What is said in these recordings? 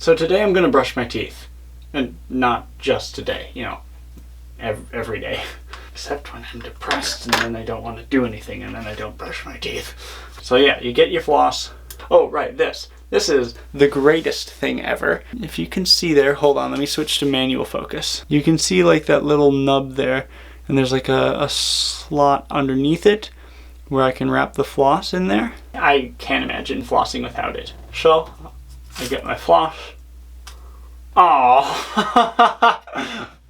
So today I'm gonna brush my teeth. And not just today, you know, every day. Except when I'm depressed and then I don't want to do anything and then I don't brush my teeth. So yeah, you get your floss. Oh, right, this. This is the greatest thing ever. If you can see there, hold on, let me switch to manual focus. You can see like that little nub there, and there's like a slot underneath it where I can wrap the floss in there. I can't imagine flossing without it. So, I get my floss. Oh,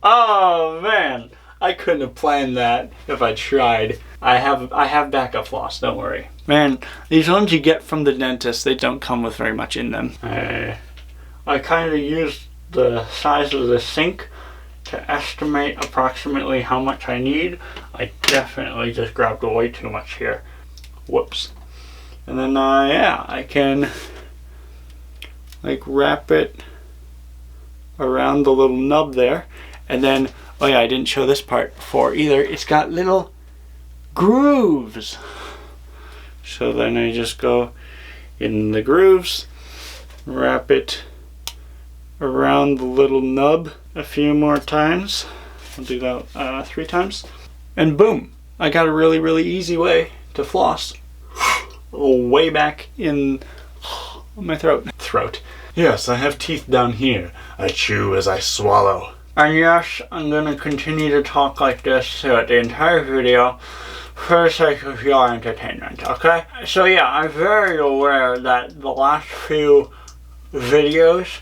oh man, I couldn't have planned that if I tried. I have backup floss, don't worry. Man, these ones you get from the dentist, they don't come with very much in them. I kind of used the size of the sink to estimate approximately how much I need. I definitely just grabbed way too much here. Whoops. And then, yeah, I can like wrap it around the little nub there. And then, oh yeah, I didn't show this part before either. It's got little grooves. So then I just go in the grooves, wrap it around the little nub a few more times. I'll do that 3 times. And boom, I got a really, really easy way to floss. Way back in my throat. Yes, I have teeth down here. I chew as I swallow. And yes, I'm gonna continue to talk like this throughout the entire video for the sake of your entertainment, okay? So yeah, I'm very aware that the last few videos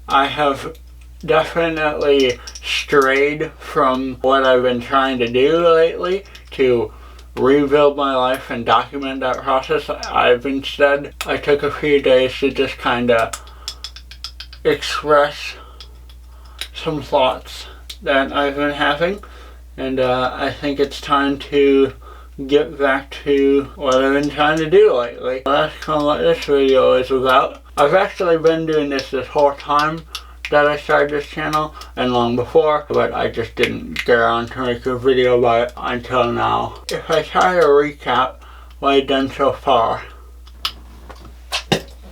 I have definitely strayed from what I've been trying to do lately to rebuild my life and document that process. I took a few days to just kind of express some thoughts that I've been having, and I think it's time to get back to what I've been trying to do lately. That's kind of what this video is about. I've actually been doing this whole time that I started this channel and long before, but I just didn't get around to make a video about it until now. If I try to recap what I've done so far,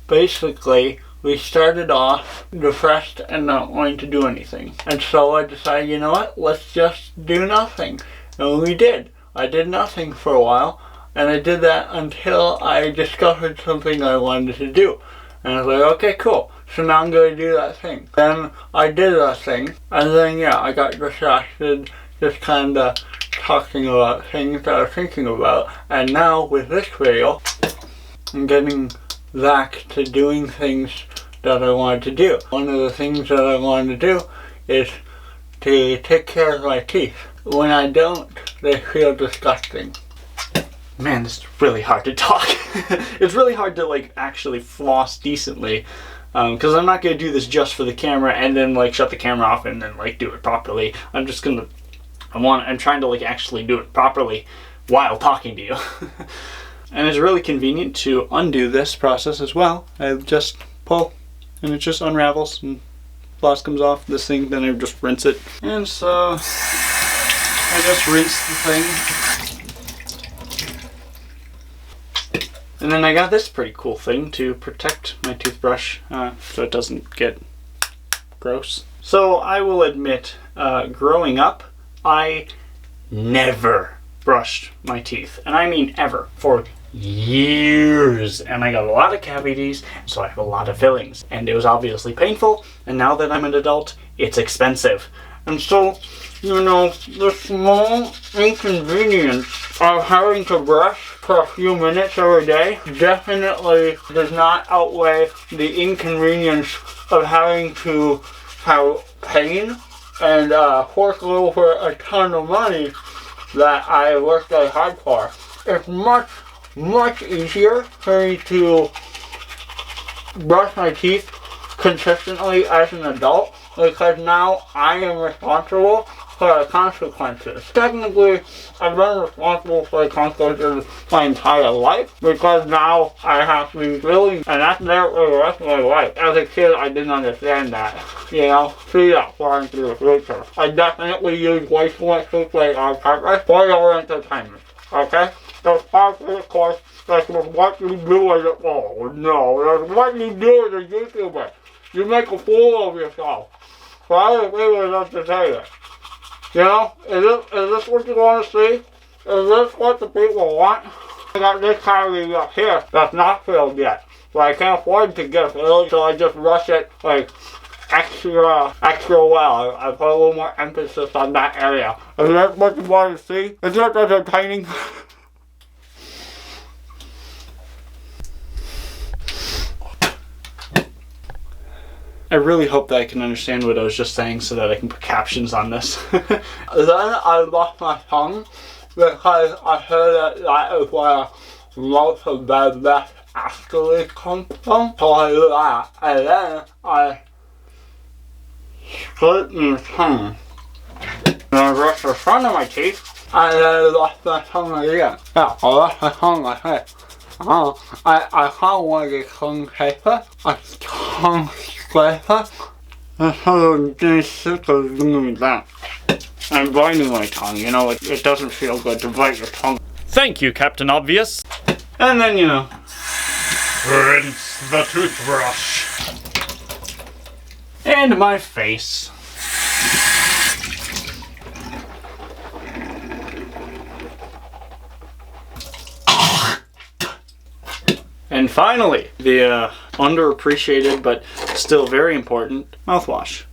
basically we started off depressed and not wanting to do anything. And so I decided, you know what, let's just do nothing. And we did. I did nothing for a while, and I did that until I discovered something I wanted to do. And I was like, okay, cool. So now I'm going to do that thing. Then I did that thing, and then yeah, I got distracted just kind of talking about things that I was thinking about. And now with this video, I'm getting back to doing things that I wanted to do. One of the things that I wanted to do is to take care of my teeth. When I don't, they feel disgusting. Man, this is really hard to talk. It's really hard to like actually floss decently, because I'm not gonna do this just for the camera and then like shut the camera off and then like do it properly. I'm trying to like actually do it properly while talking to you. And it's really convenient to undo this process as well. I just pull and it just unravels and floss comes off this thing, then I just rinse it. And so I just rinse the thing. And then I got this pretty cool thing to protect my toothbrush so it doesn't get gross. So I will admit, growing up, I never brushed my teeth. And I mean ever, for years. And I got a lot of cavities, so I have a lot of fillings. And it was obviously painful, and now that I'm an adult, it's expensive. And so, you know, the small inconvenience of having to brush for a few minutes every day definitely does not outweigh the inconvenience of having to have pain and fork over a ton of money that I worked very hard for. It's much easier for me to brush my teeth consistently as an adult, because now I am responsible for the consequences. Technically, I've been responsible for the consequences my entire life, because now I have to be willing, and that's there for the rest of my life. As a kid, I didn't understand that, you know? So yeah, flying through the future. I definitely use way too much toothpaste on purpose for your entertainment, okay? That's part of the course. That's what you do as a, oh no, that's what you do as a YouTuber. you make a fool of yourself. So I was able enough to tell you. You know, is this what you want to see? Is this what the people want? I got this cavity up here that's not filled yet. But I can't afford to get filled, so I just rush it like extra well. I put a little more emphasis on that area. Is that what you want to see? Is that entertaining? I really hope that I can understand what I was just saying so that I can put captions on this. Then I lost my tongue because I heard that is where most of the best actually comes from. So I do that, and then I split my tongue. And I brushed the front of my teeth, and then I lost my tongue again. Yeah, I lost my tongue like this. I can't wear the tongue paper. A tongue scraper. And so I'm getting sick of doing that. I'm biting my tongue, you know, it doesn't feel good to bite your tongue. Thank you, Captain Obvious. And then, you know, rinse the toothbrush. And my face. And finally, the underappreciated but still very important mouthwash.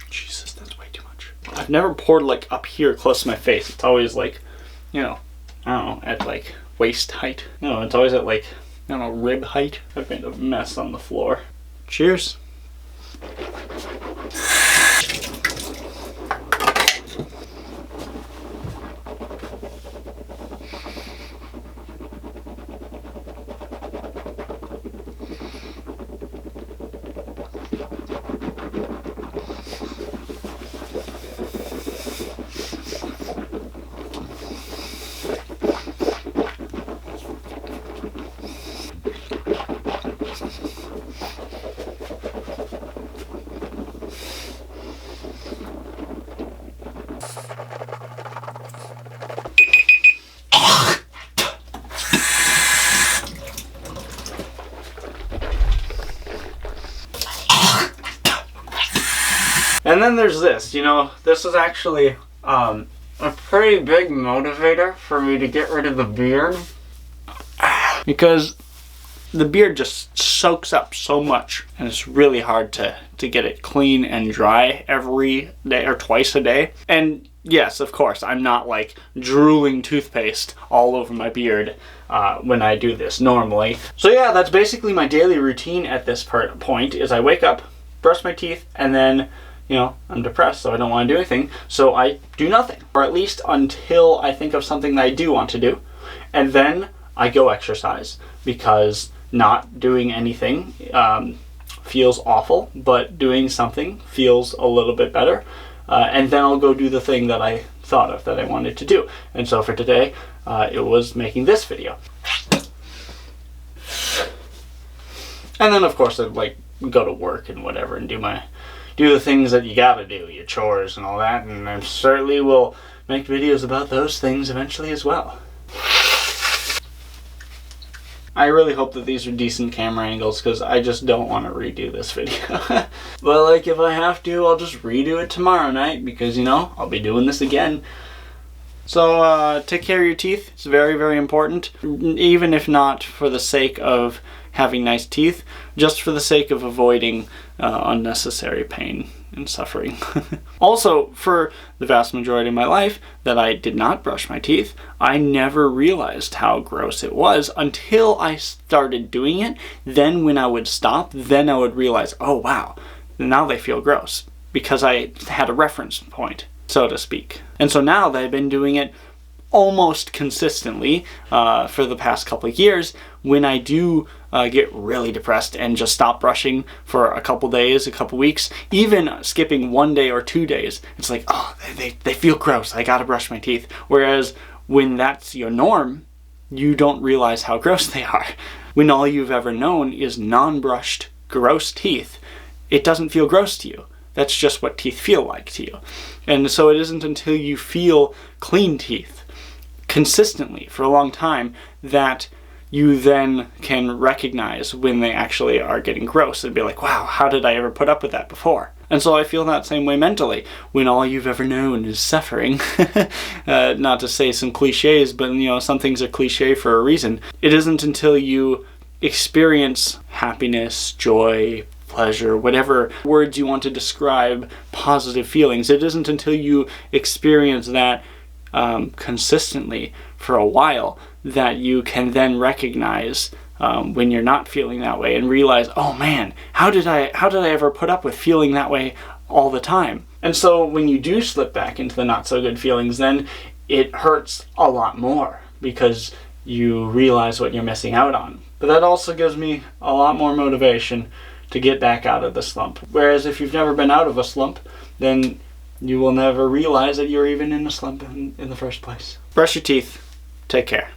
Jesus, that's way too much. I've never poured like up here close to my face. It's always like, you know, I don't know, at like waist height. No, it's always at like, I don't know, rib height. I've made a mess on the floor. Cheers. And then there's this, you know, this is actually a pretty big motivator for me to get rid of the beard. Because the beard just soaks up so much, and it's really hard to get it clean and dry every day or twice a day. And yes, of course, I'm not like drooling toothpaste all over my beard when I do this normally. So yeah, that's basically my daily routine at this point, is I wake up, brush my teeth, and then, you know, I'm depressed, so I don't want to do anything, so I do nothing. Or at least until I think of something that I do want to do. And then I go exercise, because not doing anything feels awful, but doing something feels a little bit better. And then I'll go do the thing that I thought of that I wanted to do. And so for today, it was making this video. And then of course I'd like go to work and whatever and do the things that you gotta do, your chores and all that, and I certainly will make videos about those things eventually as well. I really hope that these are decent camera angles, because I just don't want to redo this video. But like, if I have to, I'll just redo it tomorrow night, because, you know, I'll be doing this again. So take care of your teeth. It's very, very important, even if not for the sake of having nice teeth, just for the sake of avoiding unnecessary pain and suffering. Also, for the vast majority of my life that I did not brush my teeth, I never realized how gross it was until I started doing it. Then when I would stop, then I would realize, oh wow, now they feel gross, because I had a reference point, so to speak. And so now that I've been doing it almost consistently for the past couple of years, when I do get really depressed and just stop brushing for a couple days, a couple weeks, even skipping 1 day or 2 days, it's like, oh, they feel gross, I gotta brush my teeth. Whereas when that's your norm, you don't realize how gross they are. When all you've ever known is non-brushed, gross teeth, it doesn't feel gross to you. That's just what teeth feel like to you. And so it isn't until you feel clean teeth consistently for a long time that you then can recognize when they actually are getting gross and be like, wow, how did I ever put up with that before? And so I feel that same way mentally when all you've ever known is suffering. Not to say some cliches, but some things are cliche for a reason. It isn't until you experience happiness, joy, pleasure, whatever words you want to describe positive feelings, it isn't until you experience that consistently for a while that you can then recognize when you're not feeling that way and realize, oh man, how did I ever put up with feeling that way all the time? And so when you do slip back into the not so good feelings, then it hurts a lot more because you realize what you're missing out on. But that also gives me a lot more motivation to get back out of the slump. Whereas if you've never been out of a slump, then you will never realize that you're even in a slump in the first place. Brush your teeth. Take care.